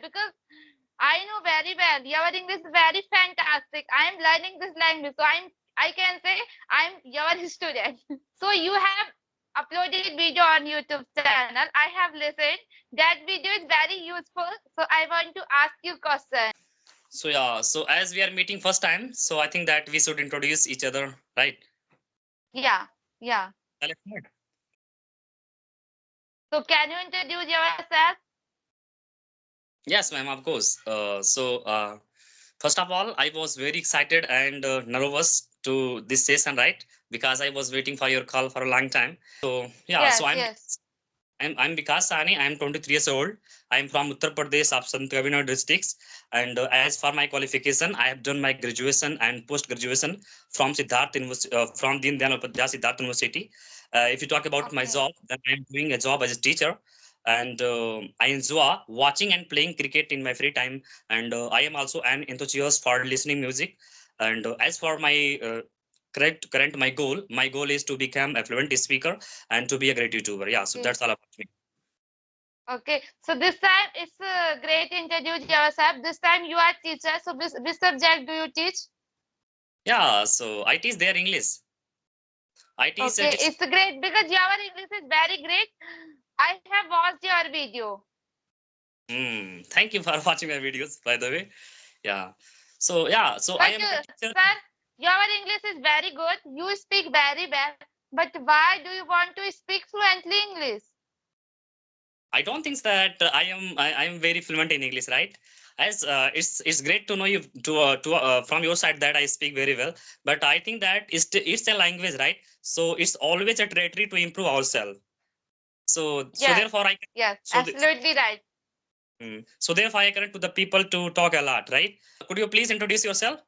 because I know very well. Your English is very fantastic. I am learning this language, so I can say I'm your student. So you have uploaded video on YouTube channel. I have listened. That video is very useful. So I want to ask you question. So yeah, so as we are meeting first time, so I think that we should introduce each other, right? Yeah, yeah. Let's start. So can you introduce yourself? Yes, ma'am, of course. First of all, I was very excited and nervous to this session, right? Because I was waiting for your call for a long time. So yeah, Yes, so I'm yes. I'm Vikas Sani. I'm 23 years old. I'm from Uttar Pradesh of Sant Kabinagar districts. And as for my qualification, I have done my graduation and post graduation from Siddharth University, from Deen Dayal Upadhyay Siddharth University. If you talk about my Okay. job, then I'm doing a job as a teacher, and I enjoy watching and playing cricket in my free time. And I am also an enthusiast for listening music. And as for my current my goal is to become a fluent speaker and to be a great YouTuber. Yeah, so Okay. that's all about me. Okay. So this time it's great to introduce yourself. This time you are teacher. So which subject do you teach? Yeah, so I teach their English. I teach Okay. It's great because your English is very great. I have watched your video. thank you for watching my videos, by the way. Yeah. So yeah, so I But am a teacher. sir, your English is very good. You speak very well. But why do you want to speak fluently English? I don't think that I am very fluent in English, right? As it's great to know you to from your side that I speak very well, but I think that it's a language, right? So it's always a territory to improve ourselves. So Yes. therefore I Yes. so the, Absolutely right. so therefore I connect to the people to talk a lot, right? Could you please introduce yourself?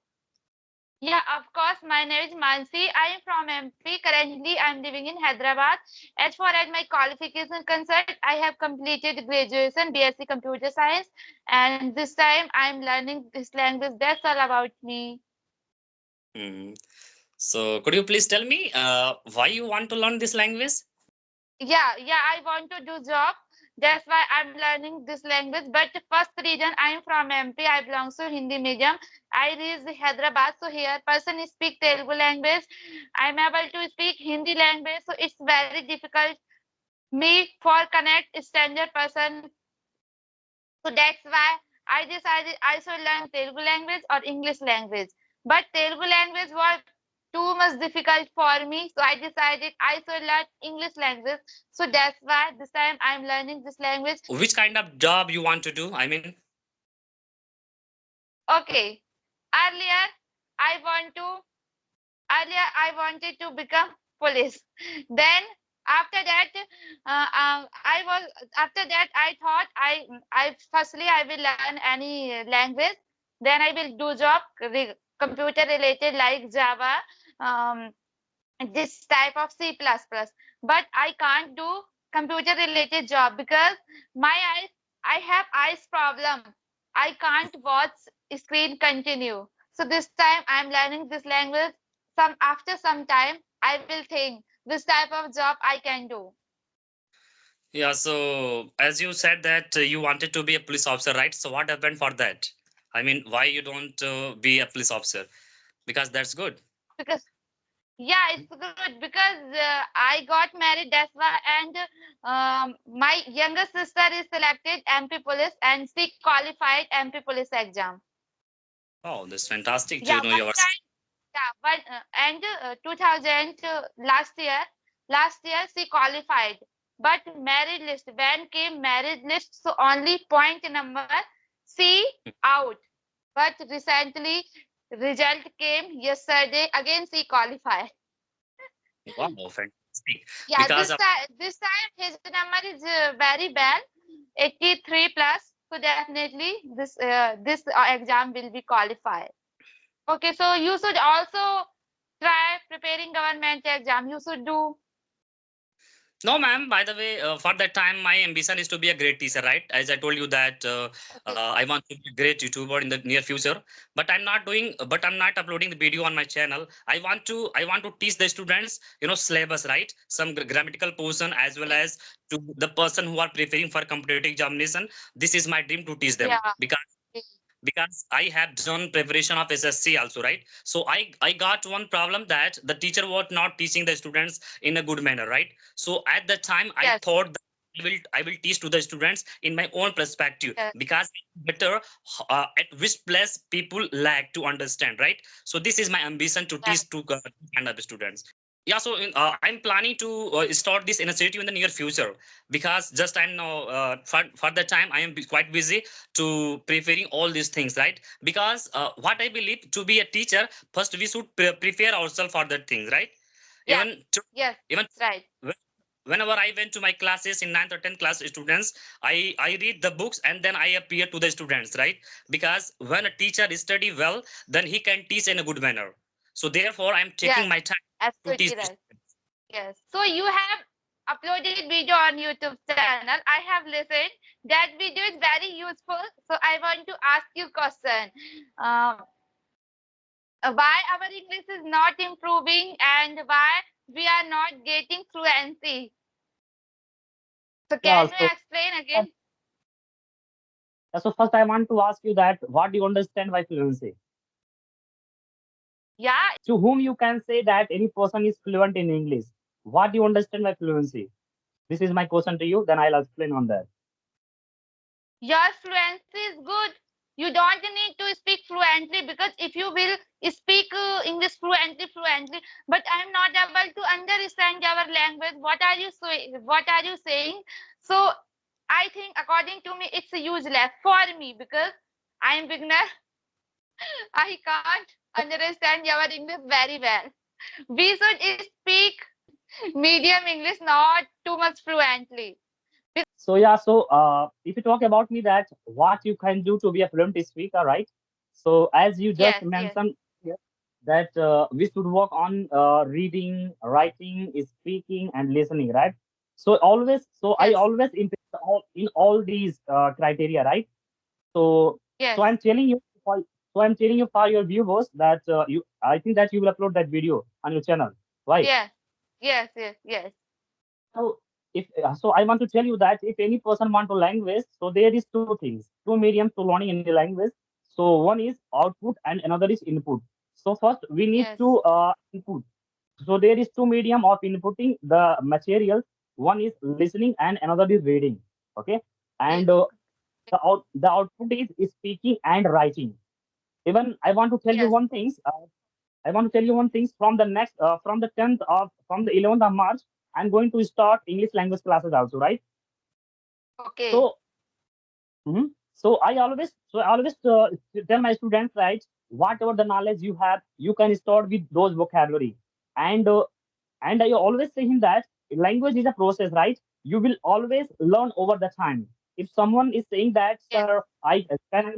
Yeah, of course. My name is Mansi. I am from MP. Currently, I am living in Hyderabad. As far as my qualification concerned, I have completed graduation, BSc Computer Science, and this time I am learning this language. That's all about me. Hmm. So could you please tell me why you want to learn this language? Yeah, I want to do job. That's why I'm learning this language. But the first reason I am from MP, I belong to Hindi medium. I reached Hyderabad, so here person speak Telugu language. I'm able to speak Hindi language, so it's very difficult me for connect stranger person. So that's why I decided I should learn Telugu language or English language. But Telugu language was too much difficult for me, so I decided I should learn English language. So that's why this time I'm learning this language. Which kind of job you want to do? I mean, Okay, earlier I want to earlier I wanted to become police. Then after that, I was after that I thought I firstly I will learn any language. Then I will do job computer related like Java, um, this type of C++. But I can't do computer related job because my eyes I have eyes problem. I can't watch screen continue. So this time I'm learning this language. Some after some time I will think this type of job I can do. yeah. So as you said that you wanted to be a police officer, right? So what happened for that? I mean, why you don't be a police officer? Because that's good. Because yeah, it's good because I got married. That's why, and my younger sister is selected MP police, and she qualified MP police exam. Oh, that's fantastic Yeah, to know one yours. time, yeah, but and 2000 last year she qualified. But merit list when came merit list, so only point number C out. But recently result came yesterday again she qualified. Wow, fantastic. Yeah, Because this time his number is very bad, 83 plus. So definitely this exam will be qualified. Okay, so you should also try preparing government exam. You should do. No, ma'am. By the way, for that time, my ambition is to be a great teacher, right? As I told you that Okay. I want to be a great YouTuber in the near future. But I'm not doing. But I'm not uploading the video on my channel. I want to teach the students, syllabus, right? Some grammatical portion as well Okay. as to the person who are preparing for competitive examination. This is my dream to teach them Yeah. because I have done preparation of SSC also, right? So I got one problem that the teacher was not teaching the students in a good manner, right? So at that time I Yes. thought that I will teach to the students in my own perspective Yes. because better at which place people lack to understand, right? So this is my ambition to Yes. teach to kind of students. Yeah, so I'm planning to start this initiative in the near future because just I know for the time I am quite busy to preparing all these things, right? Because what I believe to be a teacher, first we should prepare ourselves for that thing, right? Yes. Even to, Yes. even Right. whenever I went to my classes in ninth or 10th class students, I read the books and then I appear to the students, right? Because when a teacher study well, then he can teach in a good manner. So therefore I'm taking Yes. my time to teach Absolutely the right. students. Yes. So you have uploaded video on YouTube channel. I have listened. That video is very useful. So I want to ask you question. Um, why our English is not improving and why we are not getting fluency? So Yeah, can you so explain uh, again? so first I want to ask you that what do you understand by fluency? Yeah, To whom you can say that any person is fluent in English? What do you understand by fluency? This is my question to you. Then I'll explain on that. your fluency is good. You don't need to speak fluently because if you will speak English fluently, but I'm not able to understand our language. What are you saying? What are you saying? So I think according to me, it's useless for me because I'm beginner. I can't understand our English very well. We should speak medium English, not too much fluently. So yeah, so if you talk about me that what you can do to be a fluent speaker, right? So as you just Yes, yes, mentioned here, that we should work on reading, writing, speaking, and listening, right? So I yes, always in all these criteria, right? So so yes, I'm telling you for I'm telling you for your viewers that I think that you will upload that video on your channel. Why? yes, yes, yes, yes, So if so, I want to tell you that if any person want to language, so there is two things, two mediums to learning any language. So one is output and another is input. So first we need yes, to input. So there is two medium of inputting the materials. One is listening and another is reading. Okay, and yes, the output is speaking and writing. Even I want to tell you yes. one thing. I want to tell you one thing from the next from the 10th of from the 11th of March. I'm going to start English language classes also, right? Okay. So, so I always tell my students, right? Whatever the knowledge you have, you can start with those vocabulary, and and I always say him that language is a process, right? You will always learn over the time. If someone is saying that, Yes, sir, I can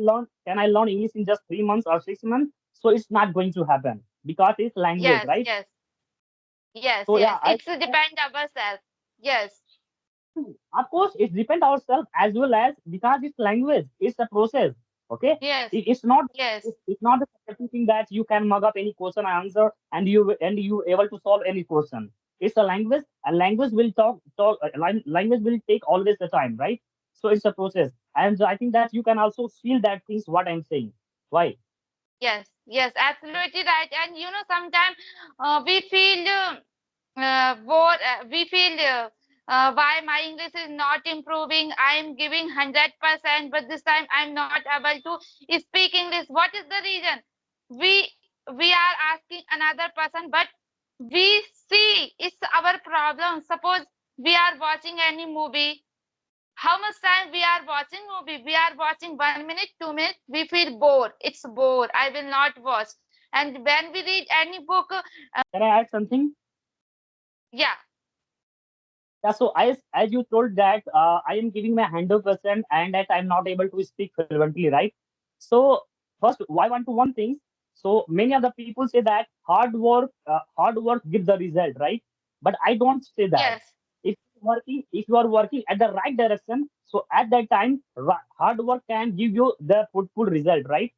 I learn English in just 3 months or 6 months, so it's not going to happen because it's language, yes, right? yes, yes, So yes. yeah, It's depend ourselves. Yes, of course it depends ourselves as well as because it's language, it's a process. Okay, yes, it's not yes, it's not the thing that you can mug up any question and answer and you able to solve any question. It's a language, and language will language will take always the time, right? So it's a process, and I think that you can also feel that things what I'm saying. Why? yes, yes. Absolutely right. And sometimes we feel bored. We feel why my English is not improving. I'm giving 100%, but this time I'm not able to speak English. What is the reason? We are asking another person, but we see it's our problem. Suppose we are watching any movie. How much time we are watching movie? We are watching 1 minute, 2 minutes. We feel bored. It's bored. I will not watch. And when we read any book, Can I add something? yeah, Yeah, so as you told that I am giving my 100% and that I'm not able to speak fluently, right? So first, I want to one thing. So many of the people say that hard work gives the result, right? But I don't say that. yes, if you are working at the right direction, so at that time hard work can give you the fruitful result, right?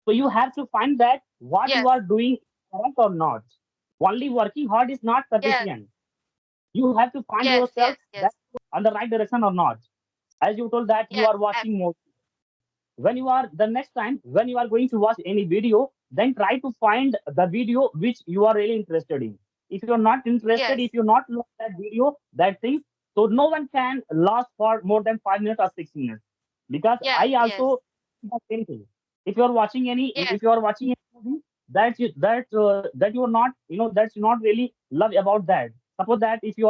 So you have to find that what you are Yes. doing is correct or not. Only working hard is not Yes. sufficient. You have to find Yes. yourself Yes. that Yes. on the right direction or not. As you told that you Yes. are watching more, when you are the next time when you are going to watch any video, then try to find the video which you are really interested in. If you're not interested, if Yes. you're not look that video, that thing, so no one can last for more than 5 minutes or 6 minutes. Because Yes. I Yes. also do the same thing. If you're watching any, Yes. if you are watching a movie that you are not, that you not really love about that. Suppose that if you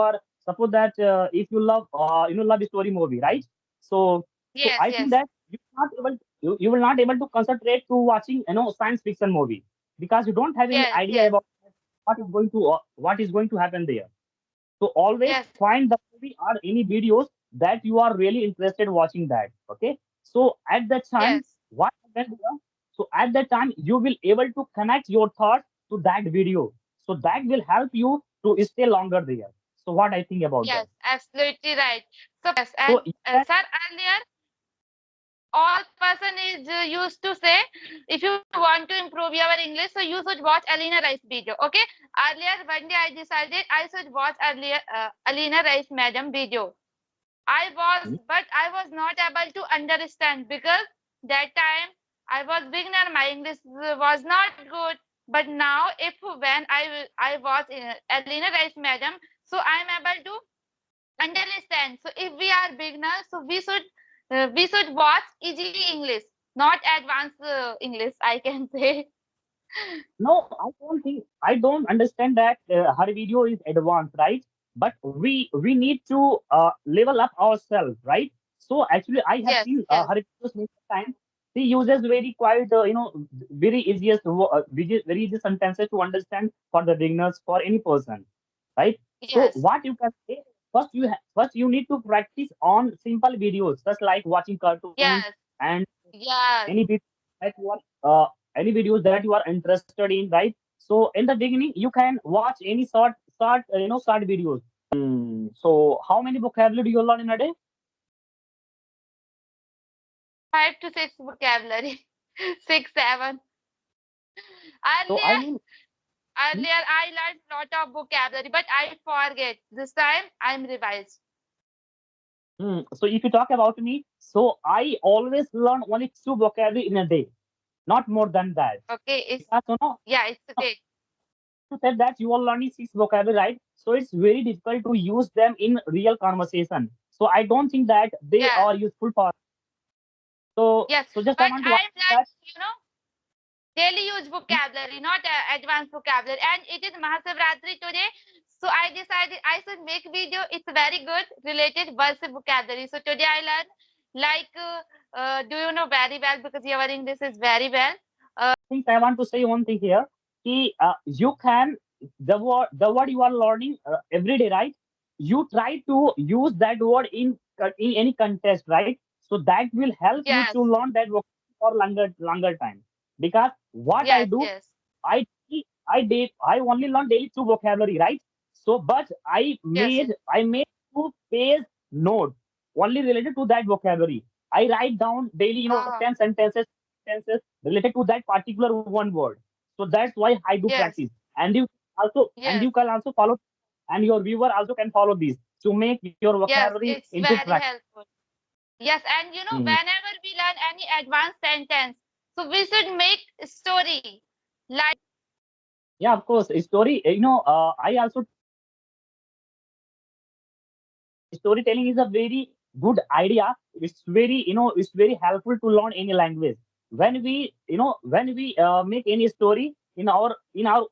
love love story movie, right? So Yes. I think Yes. that you will not able to concentrate to watching science fiction movie, because you don't have any Yes. idea Yes. about what is going to happen there. So always Yes. find the movie or any videos that you are really interested watching that. Okay. So at that time, Yes. what happens here? So at that time, you will able to connect your thoughts to that video. So that will help you to stay longer there. So what I think about that. Yes. Absolutely right. So yes, So and you can sir, earlier all person is used to say, if you want to improve your English, so you should watch Alina Rice video. Okay. Earlier one day I decided I should watch earlier Alina Rice madam video. But I was not able to understand because that time I was beginner. My English was not good. But now, if when I was in Alina Rice madam, so I am able to understand. So if we are beginners, so we should watch easy English, not advanced English. I can say. No, I don't understand that her video is advanced, right? But we need to level up ourselves, right? So actually, I have Yes. seen Yes. her videos many times. She uses very quite, very very easy sentences to understand for the beginners, for any person, right? So Yes. what you can say, first you need to practice on simple videos, just like watching cartoons Yes. and Yes. any videos that you are any videos that you are interested in, right? So in the beginning you can watch any short videos. So how many vocabulary do you learn in a day? 5 to 6 vocabulary. 6, 7. So I Earlier, mean, hmm, earlier I learned lot of vocabulary, but I forget. This time I'm revised. so if you talk about me, so I always learn only two vocabulary in a day, not more than that. Okay, it's Because yeah, it's okay. you said that you are learning six vocabulary, right? So it's very difficult to use them in real conversation. So I don't think that they Yeah, are useful for. So yes. so just I But want to ask I'm you that. learning, daily use vocabulary, not advanced vocabulary. And it is Mahasivratri today. So I decided I should make video. It's very good related words vocabulary. So today I learned like, do you know very well because your English is very well. Things I want to say one thing here. You can the word you are learning every day, right? You try to use that word in any context, right? So that will help you to Yes, learn that vocabulary for longer time. Because what I yes, do, yes. I only learn daily two vocabulary, right? So but Yes, yes. I made two page note only related to that vocabulary. I write down daily, 10 sentences related to that particular one word. So that's why I do practice. Yes, And you yes, can also follow, and your viewer also can follow this to make your yes. vocabulary It's into very practice. helpful. Yes, and Mhm. whenever we learn any advanced sentence, so we should make story. Like, Yeah, of course. A story, I also think that storytelling is a very good idea. It's very helpful to learn any language. When we make any story in our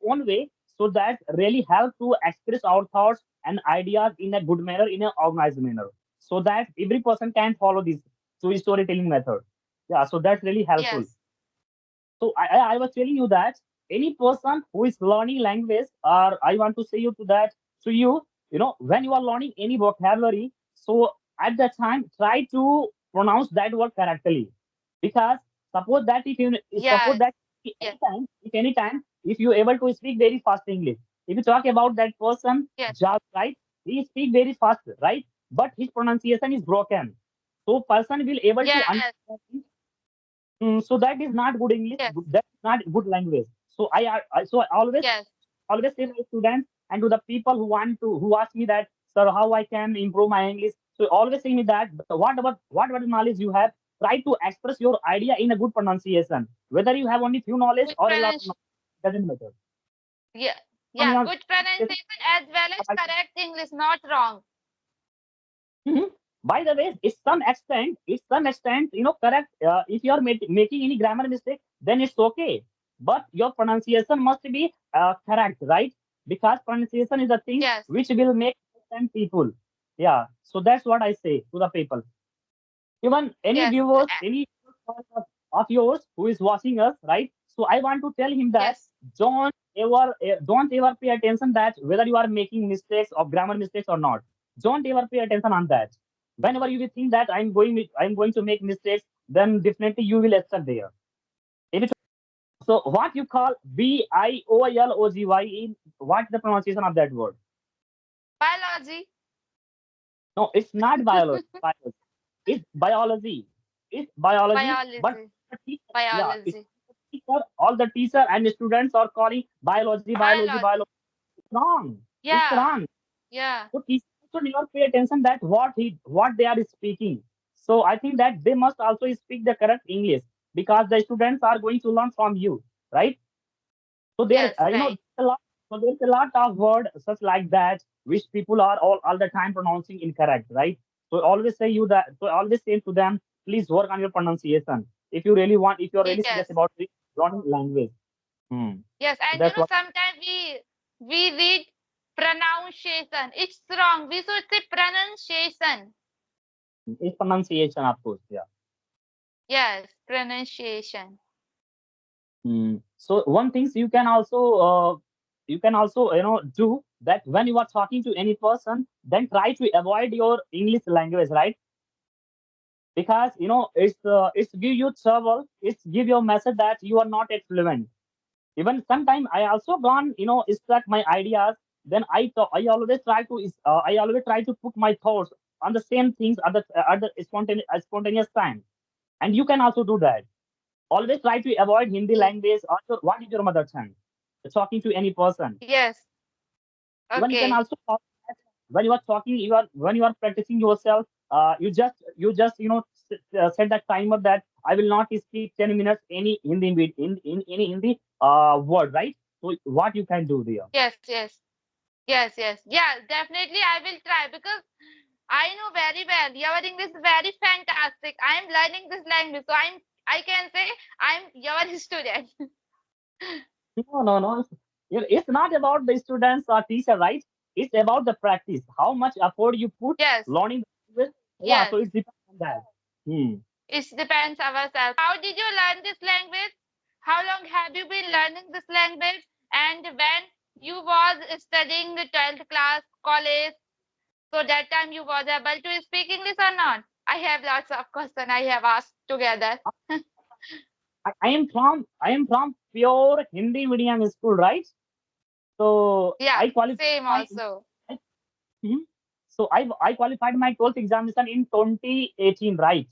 own way, so that really help to express our thoughts and ideas in a good manner, in an organized manner, so that every person can follow this through storytelling method. Yeah, so that's really helpful. yes, So I was telling you that any person who is learning language, or I want to say you to that, so when you are learning any vocabulary, so at that time try to pronounce that word correctly. Because suppose that if you suppose yes, that yes, if you able to speak very fast English, if you talk about that person yes, just right, he speak very fast, right? But his pronunciation is broken. So person will able to Yes. understand. So that is not good English. Yes. That's not good language. So I Yes. always say my students and to the people who ask me that, sir, how I can improve my English. So always say me that, what knowledge you have, try to express your idea in a good pronunciation. Whether you have only few knowledge Good or a lot of pronunciation. knowledge, doesn't matter. Yeah. On Yeah. your Good pronunciation as well as correct English, not wrong. Mhm. By the way, it's some extent, correct. If you are making any grammar mistake, then it's okay. But your pronunciation must be correct, right? Because pronunciation is the thing Yes. which will make understand people. Yeah. So that's what I say to the people. Even any Yes. viewers, any of yours who is watching us, right? So I want to tell him that Yes. don't ever pay attention that whether you are making mistakes of grammar mistakes or not. Don't ever pay attention on that. Whenever you will think that I'm going to make mistakes, then definitely you will stuck there. If it- So what you call Biology? In what's the pronunciation of that word? Biology. No, it's not biology. Biology. It's biology. It's biology. But Biology. the teacher, yeah, it's Biology. teacher, all the teacher and students are calling biology, biology, biology. Biology. It's wrong. It's Yeah. wrong. Yeah. So teachers should never pay attention that what they are speaking. So I think that they must also speak the correct English because the students are going to learn from you, right? So there, Yes. Right. a lot. So there's a lot of word such like that which people are all the time pronouncing incorrect, right? So always say you that. So always say to them, please work on your pronunciation. If you're really serious Yes. about learning language. Hmm. Yes. So And that's what sometimes we read pronunciation. It's wrong. We should say pronunciation. is pronunciation, of course. Yeah. Yes. Pronunciation. So one things you can also do that when you are talking to any person, then try to avoid your English language, right? Because it's give you trouble. It's give you a message that you are not yet fluent. Even sometime I also gone stuck my ideas. Then I always try to put my thoughts on the same things at the spontaneous time. And you can also do that. Always try to avoid Hindi Ye- language or what is your mother tongue. Talking to any person. Yes. Even you can Okay. also talk that when you are talking, when you are practicing yourself. You just set that timer that I will not speak 10 minutes any in any Hindi word, right? So what you can do there? Yes. Yes. Yes. Yes. Yeah. Definitely, I will try because I know very well your English is very fantastic. I am learning this language, so I can say I'm your student. No. It's not about the students or teacher, right? It's about the practice. How much effort you put Yes. learning the language. Yeah, Yes. so it depends on that. Hmm. It depends ourselves. How did you learn this language? How long have you been learning this language? And when you was studying the 12th class, college, so that time you was able to speak English or not? I have lots of questions I have asked together. I am from pure Hindi medium school, right? So Yeah, I qualified same my also. Mhm. So I qualified my 12th examination in 2018, right?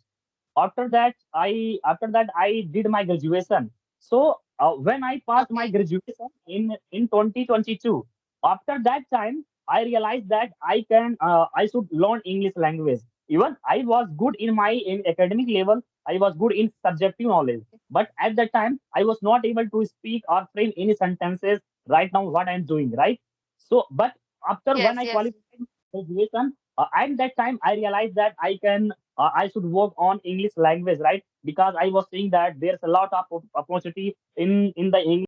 After that I did my graduation. So when I passed my Okay. graduation in 2022, after that time I realized that I should learn English language. Even I was good in academic level. I was good in subjective knowledge, but at that time I was not able to speak or frame any sentences right now what I'm doing, right? So but after when Yes, I yes. qualified graduation, at that time I realized that I should work on English language, right? Because I was seeing that there's a lot of opportunity in the English